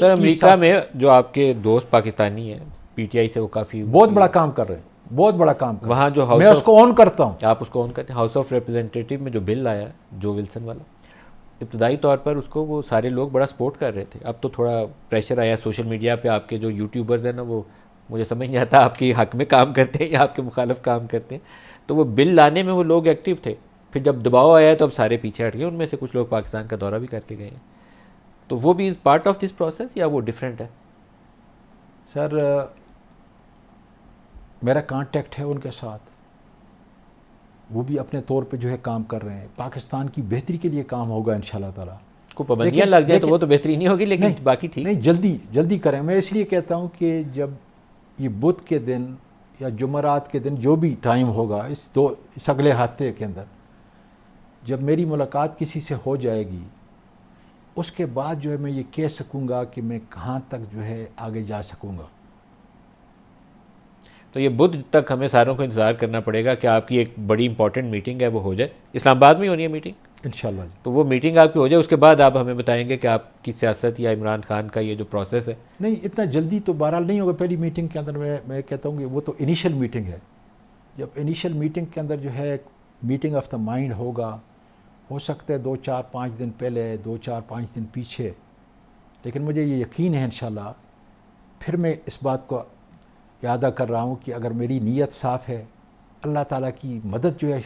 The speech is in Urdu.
سر امریکہ میں جو آپ کے دوست پاکستانی ہیں پی ٹی آئی سے، وہ کافی بہت بڑا کام کر رہے ہیں، بہت بڑا کام کر رہے وہاں جو ہیں، میں اس کو آن کرتا ہوں. آپ اس کو آن کرتے ہیں. ہاؤس آف ریپرزینٹیٹیو میں جو بل آیا جو ولسن والا، ابتدائی طور پر اس کو وہ سارے لوگ بڑا سپورٹ کر رہے تھے. اب تو تھوڑا پریشر آیا سوشل میڈیا پہ. آپ کے جو یوٹیوبرز ہیں نا، وہ مجھے سمجھ نہیں آتا آپ کے حق میں کام کرتے ہیں یا آپ کے مخالف کام کرتے ہیں. تو وہ بل لانے میں وہ لوگ ایکٹیو تھے. پھر جب دباؤ آیا تو اب سارے پیچھے ہٹ گئے. ان میں سے کچھ لوگ پاکستان کا دورہ بھی کر کے گئے ہیں. تو وہ بھی is part of this process یا وہ ڈفرینٹ ہے؟ سر میرا کانٹیکٹ ہے ان کے ساتھ، وہ بھی اپنے طور پہ جو ہے کام کر رہے ہیں. پاکستان کی بہتری کے لیے کام ہوگا انشاءاللہ تعالیٰ. کو پابندیاں لگ جائیں تو وہ تو بہتری نہیں ہوگی، لیکن باقی ٹھیک. نہیں، جلدی کریں. میں اس لیے کہتا ہوں کہ جب یہ بدھ کے دن یا جمعرات کے دن جو بھی ٹائم ہوگا اس اگلے ہفتے کے اندر، جب میری ملاقات کسی سے ہو جائے گی، اس کے بعد جو ہے میں یہ کہہ سکوں گا کہ میں کہاں تک جو ہے آگے جا سکوں گا. تو یہ بدھ تک ہمیں ساروں کو انتظار کرنا پڑے گا کہ آپ کی ایک بڑی امپورٹنٹ میٹنگ ہے وہ ہو جائے. اسلام آباد میں ہی ہونی ہے میٹنگ انشاءاللہ جی. تو وہ میٹنگ آپ کی ہو جائے، اس کے بعد آپ ہمیں بتائیں گے کہ آپ کی سیاست یا عمران خان کا یہ جو پروسیس ہے. نہیں، اتنا جلدی تو بہرحال نہیں ہوگا. پہلی میٹنگ کے اندر میں کہتا ہوں کہ وہ تو انیشل میٹنگ ہے. جب انیشل میٹنگ کے اندر جو ہے میٹنگ آف دا مائنڈ ہوگا، ہو سکتا ہے 2-4-5 دن پہلے، 2-4-5 دن پیچھے، لیکن مجھے یہ یقین ہے انشاءاللہ. پھر میں اس بات کو یادہ کر رہا ہوں کہ اگر میری نیت صاف ہے، اللہ تعالیٰ کی مدد جو ہے